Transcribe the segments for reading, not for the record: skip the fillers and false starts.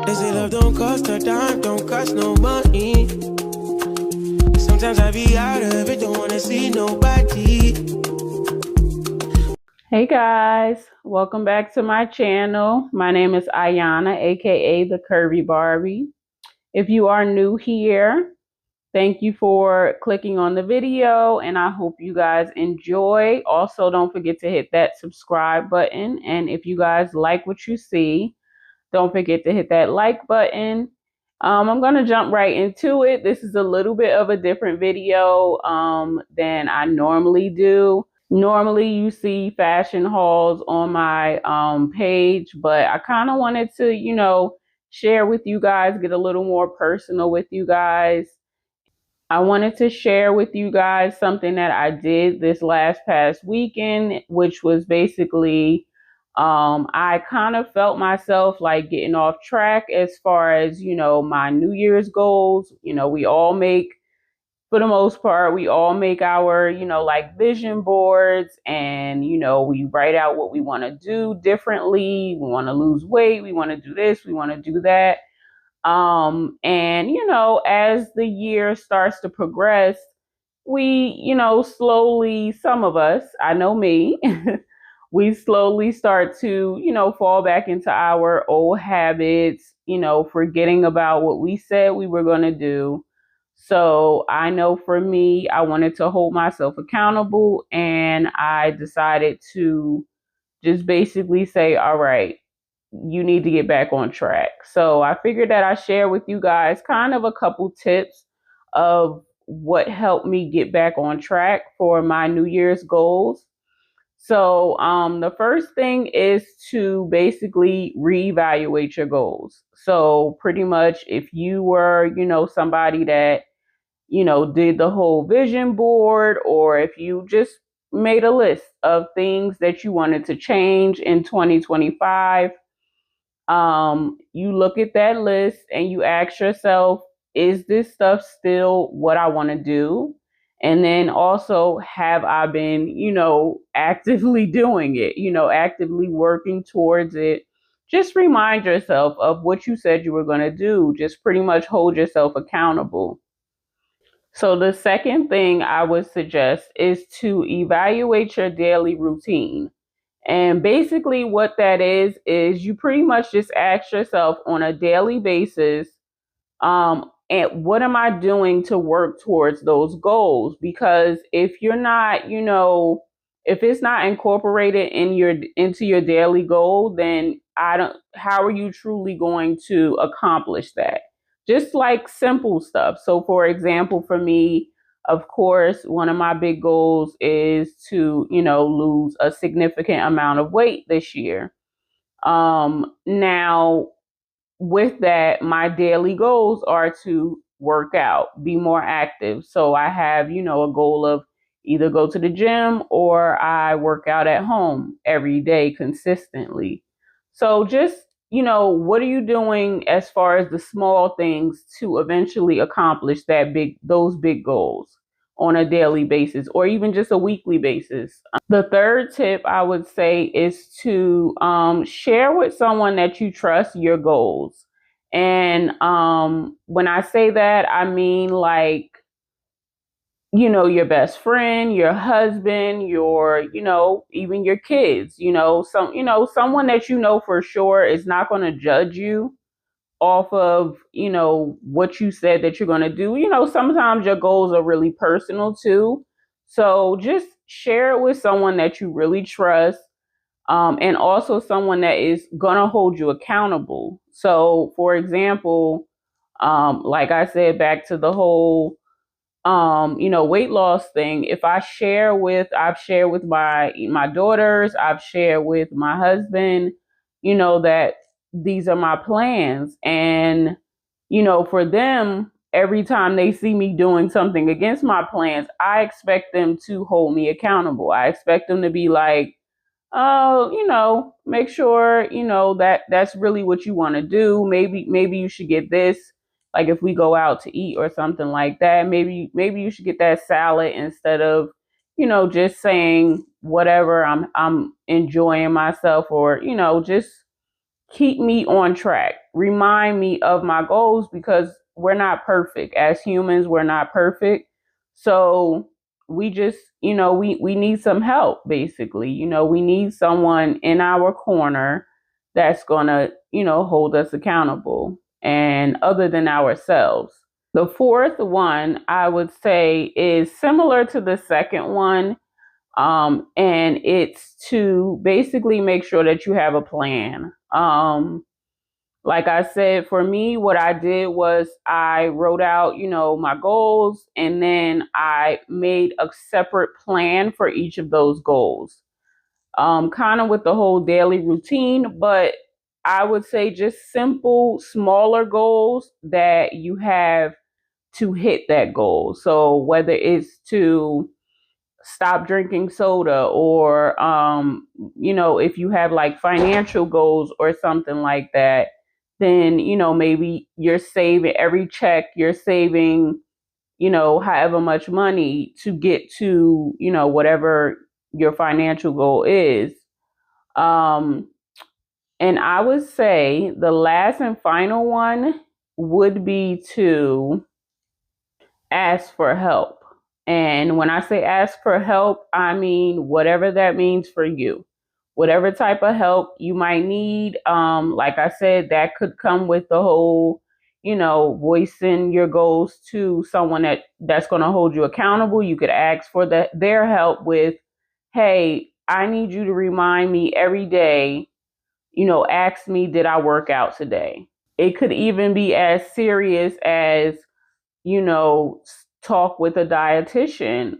They say love don't cost a dime, don't cost no money. Sometimes I be out of it, don't wanna see nobody. Hey guys, welcome back to my channel. My name is Ayana, aka the Curvy Barbie. If you are new here, thank you for clicking on the video and I hope you guys enjoy. Also, don't forget to hit that subscribe button, and if you guys like what you see, don't forget to hit that like button. I'm going to jump right into it. This is a little bit of a different video than I normally do. Normally you see fashion hauls on my page, but I kind of wanted to, share with you guys, get a little more personal with you guys. I wanted to share with you guys something that I did this past weekend, which was basically I kind of felt myself like getting off track as far as, my New Year's goals. We all make, for the most part, we all make our, like vision boards, and, we write out what we want to do differently. We want to lose weight. We want to do this. We want to do that. And, as the year starts to progress, we, slowly, some of us, I know me, we slowly start to, fall back into our old habits, forgetting about what we said we were going to do. So I know for me, I wanted to hold myself accountable, and I decided to just basically say, all right, you need to get back on track. So I figured that I share with you guys kind of a couple tips of what helped me get back on track for my New Year's goals. So the first thing is to basically reevaluate your goals. So pretty much if you were, somebody that, did the whole vision board, or if you just made a list of things that you wanted to change in 2025, you look at that list and you ask yourself, is this stuff still what I want to do? And then also, have I been, actively doing it, actively working towards it? Just remind yourself of what you said you were going to do. Just pretty much hold yourself accountable. So the second thing I would suggest is to evaluate your daily routine. And basically what that is you pretty much just ask yourself on a daily basis, and what am I doing to work towards those goals? Because if you're not, if it's not incorporated into your daily goal, then how are you truly going to accomplish that? Just like simple stuff. So for example, for me, of course, one of my big goals is to, lose a significant amount of weight this year. Now, with that, my daily goals are to work out, be more active. So I have, a goal of either go to the gym or I work out at home every day consistently. So just, what are you doing as far as the small things to eventually accomplish those big goals on a daily basis, or even just a weekly basis? The third tip I would say is to share with someone that you trust your goals. And when I say that, I mean like, your best friend, your husband, even your kids, someone that for sure is not going to judge you off of, what you said that you're going to do. Sometimes your goals are really personal too. So just share it with someone that you really trust, and also someone that is going to hold you accountable. So, for example, like I said, back to the whole, weight loss thing. If I've shared with my daughters, I've shared with my husband, that these are my plans. And, for them, every time they see me doing something against my plans, I expect them to hold me accountable. I expect them to be like, oh, make sure, that's really what you want to do. Maybe you should get this. Like if we go out to eat or something like that, maybe you should get that salad instead of, just saying whatever, I'm enjoying myself, or, just keep me on track, remind me of my goals, because we're not perfect. As humans, we're not perfect. So we just, we need some help, basically. We need someone in our corner that's going to, hold us accountable, and other than ourselves. The fourth one I would say is similar to the second one. And it's to basically make sure that you have a plan. Like I said, for me, what I did was I wrote out, my goals, and then I made a separate plan for each of those goals. Kind of with the whole daily routine, but I would say just simple, smaller goals that you have to hit that goal. So whether it's to stop drinking soda, or if you have like financial goals or something like that, then maybe you're saving every check, you're saving however much money to get to whatever your financial goal is. um and I would say the last and final one would be to ask for help. And when I say ask for help, I mean whatever that means for you. Whatever type of help you might need. Like I said, that could come with the whole, voicing your goals to someone that's going to hold you accountable. You could ask for their help with, hey, I need you to remind me every day, ask me, did I work out today? It could even be as serious as, you know, talk with a dietitian,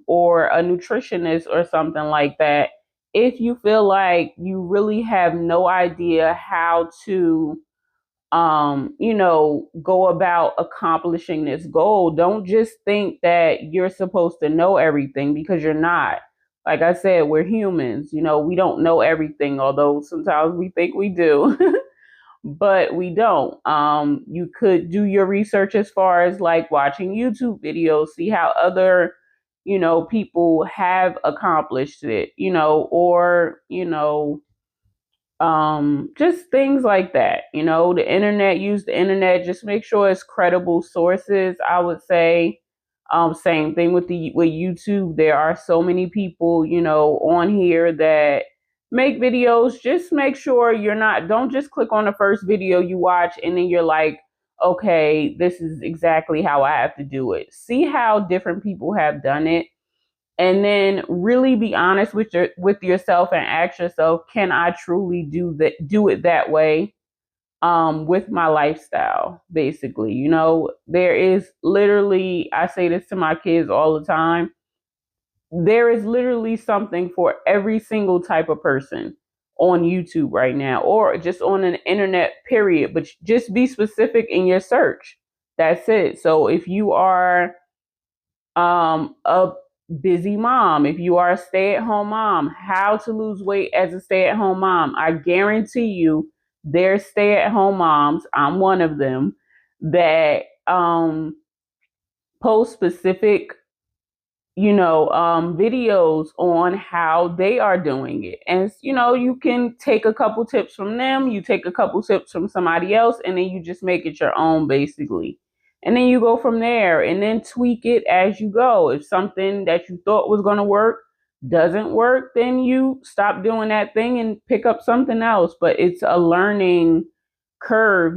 or a nutritionist or something like that. If you feel like you really have no idea how to, go about accomplishing this goal, don't just think that you're supposed to know everything, because you're not. Like I said, we're humans, we don't know everything, although sometimes we think we do. But we don't. You could do your research as far as like watching YouTube videos, see how other, people have accomplished it, or, just things like that. The internet, use the internet, just make sure it's credible sources, I would say. Same thing with YouTube. There are so many people, on here that make videos. Just make sure don't just click on the first video you watch and then you're like, okay, this is exactly how I have to do it. See how different people have done it, and then really be honest with yourself and ask yourself, can I truly do it that way, with my lifestyle? Basically, there is literally, I say this to my kids all the time, there is literally something for every single type of person on YouTube right now, or just on an internet, period. But just be specific in your search. That's it. So if you are a busy mom, if you are a stay-at-home mom, how to lose weight as a stay-at-home mom, I guarantee you there's stay-at-home moms, I'm one of them, that post specific, videos on how they are doing it. And, you can take a couple tips from them, you take a couple tips from somebody else, and then you just make it your own, basically. And then you go from there and then tweak it as you go. If something that you thought was going to work doesn't work, then you stop doing that thing and pick up something else. But it's a learning curve,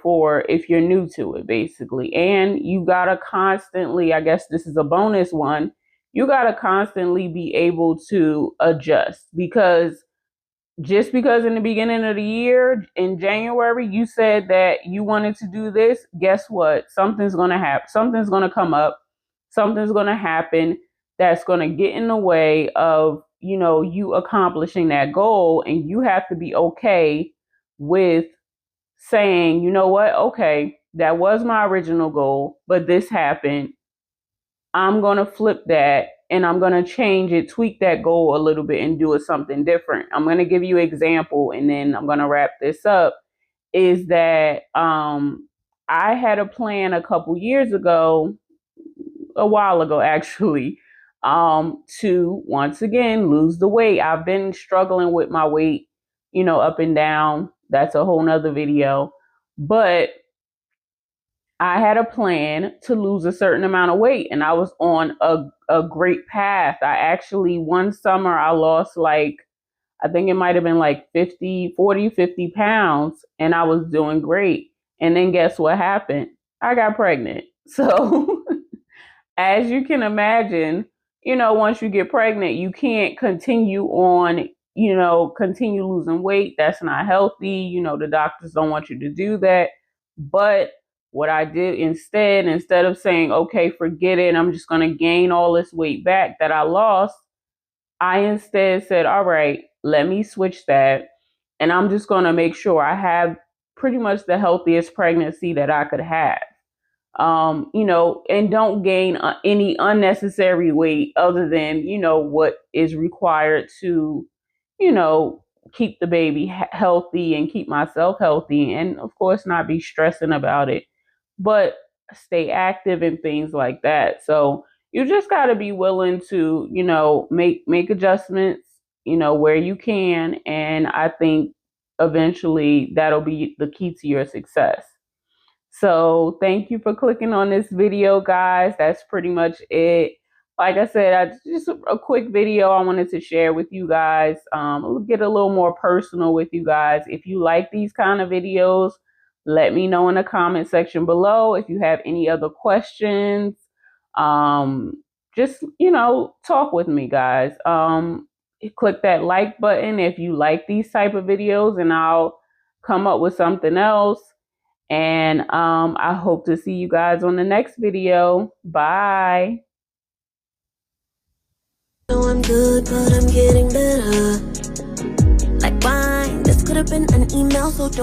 for if you're new to it, basically. And you gotta constantly, I guess this is a bonus one, you gotta constantly be able to adjust, because just because in the beginning of the year, in January, you said that you wanted to do this, guess what? Something's gonna happen, something's gonna come up, something's gonna happen that's gonna get in the way of, you accomplishing that goal. And you have to be okay with saying, you know what, okay, that was my original goal, but this happened. I'm going to flip that and I'm going to change it, tweak that goal a little bit and do it something different. I'm going to give you an example and then I'm going to wrap this up. Is that I had a plan a couple years ago, a while ago actually, to once again lose the weight. I've been struggling with my weight up and down. That's a whole nother video. But I had a plan to lose a certain amount of weight, and I was on a great path. I actually, one summer, I lost I think it might have been like 50 pounds, and I was doing great. And then guess what happened? I got pregnant. So as you can imagine, once you get pregnant, you can't continue on, continue losing weight. That's not healthy. The doctors don't want you to do that. But what I did instead of saying, okay, forget it, I'm just going to gain all this weight back that I lost, I instead said, all right, let me switch that. And I'm just going to make sure I have pretty much the healthiest pregnancy that I could have. And don't gain any unnecessary weight other than, what is required to, keep the baby healthy and keep myself healthy. And of course, not be stressing about it, but stay active and things like that. So you just got to be willing to, make adjustments, where you can. And I think eventually that'll be the key to your success. So thank you for clicking on this video, guys. That's pretty much it. Like I said, just a quick video I wanted to share with you guys. Get a little more personal with you guys. If you like these kind of videos, let me know in the comment section below. If you have any other questions, just, talk with me, guys. Click that like button if you like these type of videos, and I'll come up with something else. And I hope to see you guys on the next video. Bye. I'm good, but I'm getting better. Like wine, this could have been an email, so don't